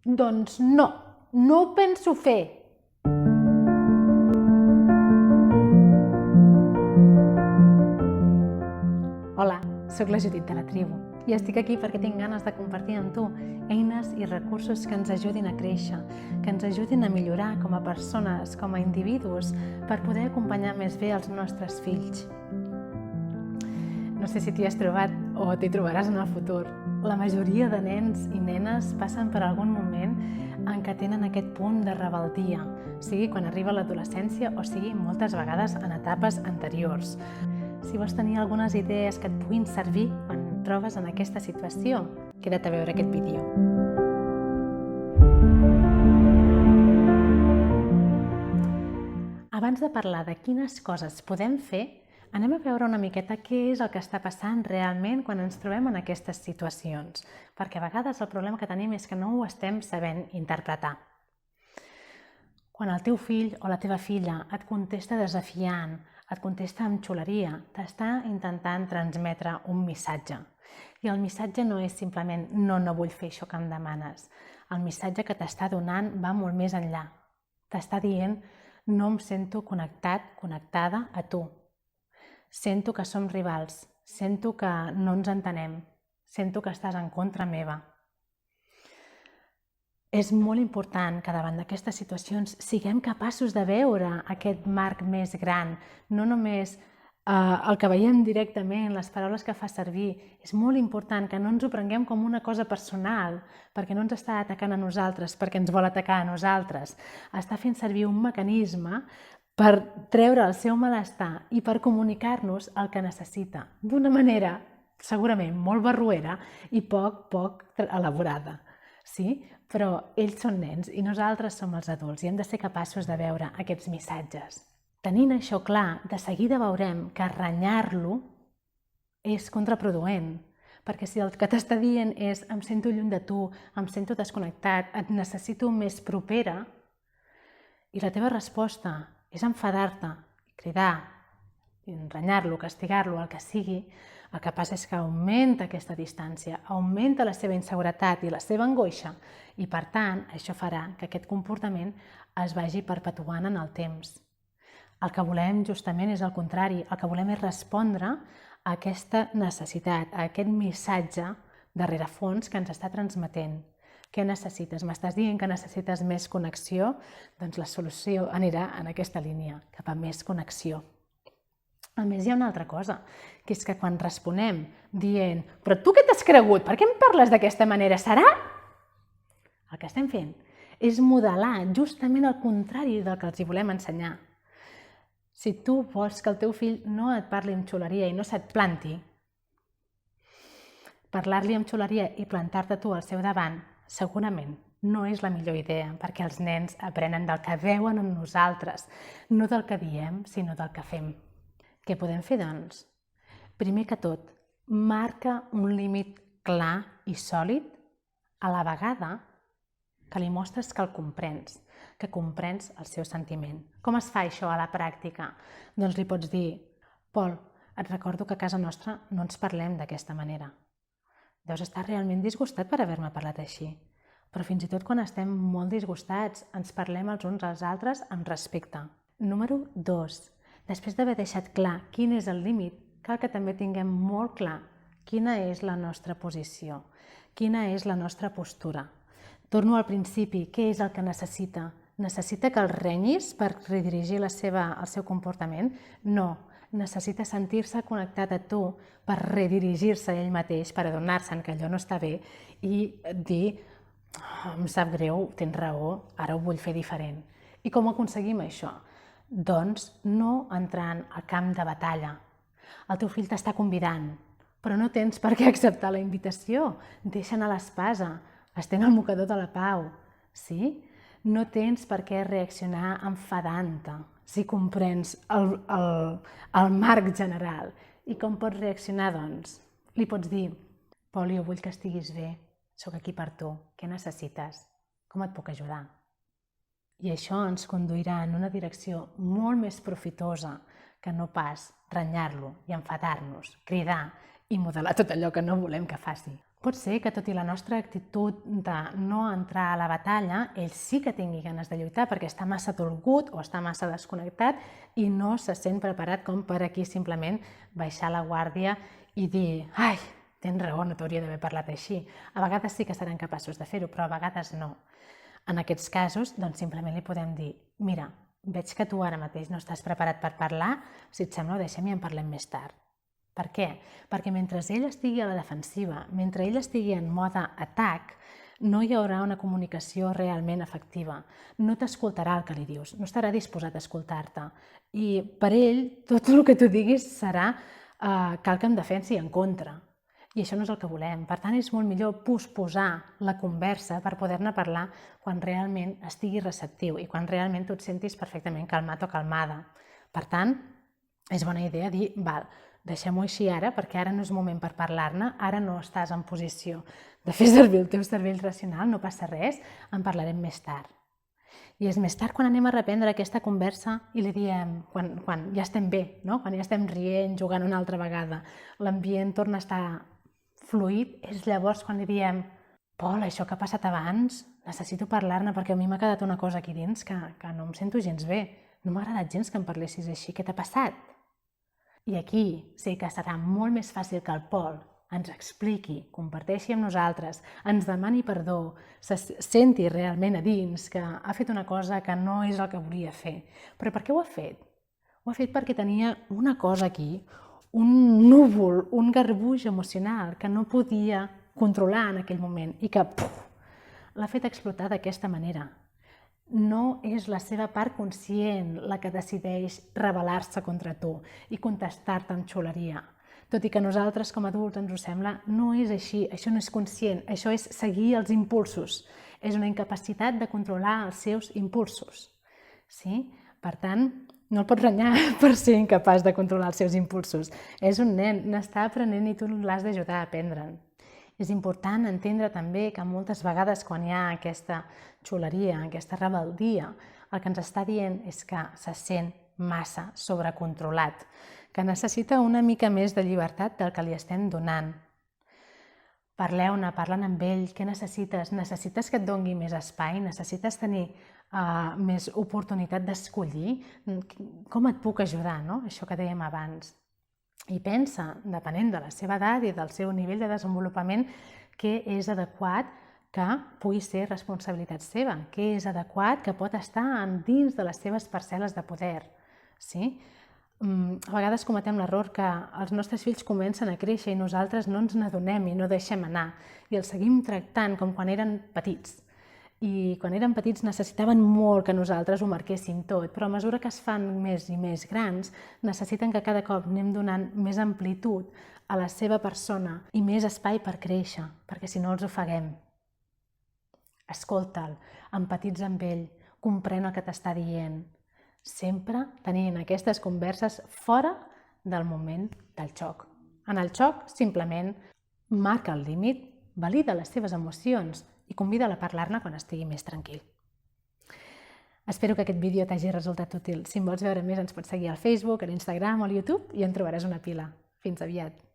Doncs no ho penso fer. Hola, soc la Judit de la Tribu i estic aquí perquè tinc ganes de compartir amb tu eines i recursos que ens ajudin a créixer, que ens ajudin a millorar com a persones, com a individus, per poder acompanyar més bé els nostres fills. No sé si t'hi has trobat o t'hi trobaràs en el futur. La majoria de nens i nenes passen per algun moment en què tenen aquest punt de rebeldia, sigui quan arriba l'adolescència o sigui moltes vegades en etapes anteriors. Si vols tenir algunes idees que et puguin servir quan et trobes en aquesta situació, queda't a veure aquest vídeo. Abans de parlar de quines coses podem fer, anem a veure una miqueta què és el que està passant realment quan ens trobem en aquestes situacions, perquè a vegades el problema que tenim és que no ho estem sabent interpretar. Quan el teu fill o la teva filla et contesta desafiant, et contesta amb xuleria, t'està intentant transmetre un missatge. I el missatge no és simplement no vull fer això que em demanes. El missatge que t'està donant va molt més enllà. T'està dient no em sento connectat, connectada a tu. Sento que som rivals, sento que no ens entenem, sento que estàs en contra meva. És molt important que davant d'aquestes situacions siguem capaços de veure aquest marc més gran, no només el que veiem directament, les paraules que fa servir. És molt important que no ens ho prenguem com una cosa personal, perquè no ens està atacant a nosaltres, perquè ens vol atacar a nosaltres. Està fent servir un mecanisme per treure el seu malestar i per comunicar-nos el que necessita, d'una manera segurament molt barroera i poc elaborada. Sí? Però ells són nens i nosaltres som els adults i hem de ser capaços de veure aquests missatges. Tenint això clar, de seguida veurem que renyar-lo és contraproduent, perquè si el que t'està dient és em sento lluny de tu, em sento desconnectat, et necessito més propera, i la teva resposta és enfadar-te, cridar, renyar-lo, castigar-lo, el que sigui, el que passa és que augmenta aquesta distància, augmenta la seva inseguretat i la seva angoixa i, per tant, això farà que aquest comportament es vagi perpetuant en el temps. El que volem justament és el contrari, el que volem és respondre a aquesta necessitat, a aquest missatge de rerefons que ens està transmetent. Què necessites? M'estàs dient que necessites més connexió? Doncs la solució anirà en aquesta línia, cap a més connexió. A més, hi ha una altra cosa, que és que quan responem dient «Però tu què t'has cregut? Per què em parles d'aquesta manera? Serà?» El que estem fent és modelar justament el contrari del que els hi volem ensenyar. Si tu vols que el teu fill no et parli amb xuleria i no se't planti, parlar-li amb xuleria i plantar-te tu al seu davant segurament no és la millor idea, perquè els nens aprenen del que veuen en nosaltres, no del que diem, sinó del que fem. Què podem fer, doncs? Primer que tot, marca un límit clar i sòlid a la vegada que li mostres que el comprens, que comprens el seu sentiment. Com es fa això a la pràctica? Doncs li pots dir «Pol, et recordo que a casa nostra no ens parlem d'aquesta manera. Deus estar realment disgustat per haver-me parlat així, però fins i tot quan estem molt disgustats ens parlem els uns als altres amb respecte». Número 2. Després d'haver deixat clar quin és el límit, cal que també tinguem molt clar quina és la nostra posició, quina és la nostra postura. Torno al principi, què és el que necessita? Necessita que el renyis per redirigir el seu comportament? No, necessita sentir-se connectat a tu per redirigir-se ell mateix, per adonar-se'n que allò no està bé i dir em sap greu, tens raó, ara ho vull fer diferent. I com aconseguim això? Doncs no entrant al camp de batalla. El teu fill t'està convidant, però no tens per què acceptar la invitació. Deixa anar l'espasa, estén el mocador de la pau. Sí? No tens per què reaccionar enfadant-te, si comprens el marc general. I com pots reaccionar, doncs? Li pots dir, Pol, jo vull que estiguis bé, sóc aquí per tu, què necessites? Com et puc ajudar? I això ens conduirà en una direcció molt més profitosa que no pas renyar-lo i enfadar-nos, cridar i modelar tot allò que no volem que faci. Pot ser que tot i la nostra actitud de no entrar a la batalla, ell sí que tingui ganes de lluitar perquè està massa dolgut o està massa desconnectat i no se sent preparat com per aquí simplement baixar la guàrdia i dir «Ai, tens raó, no t'hauria d'haver parlat així». A vegades sí que seran capaços de fer-ho, però a vegades no. En aquests casos, doncs simplement li podem dir «Mira, veig que tu ara mateix no estàs preparat per parlar, si et sembla ho deixem i en parlem més tard». Per què? Perquè mentre ell estigui a la defensiva, mentre ell estigui en mode atac, no hi haurà una comunicació realment efectiva. No t'escoltarà el que li dius, no estarà disposat a escoltar-te. I per ell, tot el que tu diguis serà cal que em defensi en contra. I això no és el que volem. Per tant, és molt millor posposar la conversa per poder-ne parlar quan realment estigui receptiu i quan realment tu et sentis perfectament calmat o calmada. Per tant, és bona idea dir, val, deixem-ho així ara, perquè ara no és moment per parlar-ne, ara no estàs en posició de fer servir el teu cervell racional, no passa res, en parlarem més tard. I és més tard quan anem a reprendre aquesta conversa i li diem, quan ja estem bé, no? Quan ja estem rient, jugant una altra vegada, l'ambient torna a estar fluid, és llavors quan li diem Pol, això que ha passat abans, necessito parlar-ne perquè a mi m'ha quedat una cosa aquí dins que no em sento gens bé. No m'ha agradat gens que em parlessis així. Què t'ha passat? I aquí sí que serà molt més fàcil que el Pol ens expliqui, comparteixi amb nosaltres, ens demani perdó, se senti realment a dins que ha fet una cosa que no és el que volia fer. Però per què ho ha fet? Ho ha fet perquè tenia una cosa aquí, un núvol, un garbuix emocional que no podia controlar en aquell moment i que l'ha fet explotar d'aquesta manera. No és la seva part conscient la que decideix rebel·lar-se contra tu i contestar-te amb xuleria. Tot i que a nosaltres com a adults ens ho sembla, no és així, això no és conscient, això és seguir els impulsos. És una incapacitat de controlar els seus impulsos. Sí? Per tant, no el pots renyar per ser incapaç de controlar els seus impulsos. És un nen, n'està aprenent i tu l'has d'ajudar a aprendre'n. És important entendre també que moltes vegades quan hi ha aquesta xuleria, aquesta rebeldia, el que ens està dient és que se sent massa sobrecontrolat, que necessita una mica més de llibertat del que li estem donant. Parleu-ne, parlen amb ell, què necessites? Necessites que et doni més espai? Necessites tenir més oportunitat d'escollir? Com et puc ajudar, no? Això que dèiem abans. I pensa, depenent de la seva edat i del seu nivell de desenvolupament, què és adequat que pugui ser responsabilitat seva, què és adequat que pot estar dins de les seves parcel·les de poder. Sí? A vegades cometem l'error que els nostres fills comencen a créixer i nosaltres no ens n'adonem i no deixem anar i els seguim tractant com quan eren petits. I quan eren petits necessitaven molt que nosaltres ho marquéssim tot, però a mesura que es fan més i més grans, necessiten que cada cop anem donant més amplitud a la seva persona i més espai per créixer, perquè si no els ofeguem. Escolta'l, empatitza amb ell, comprèn el que t'està dient, sempre tenint aquestes converses fora del moment del xoc. En el xoc, simplement, marca el límit, valida les seves emocions i convida'l a parlar-ne quan estigui més tranquil. Espero que aquest vídeo t'hagi resultat útil. Si en vols veure més ens pots seguir al Facebook, a l'Instagram o al YouTube i en trobaràs una pila. Fins aviat!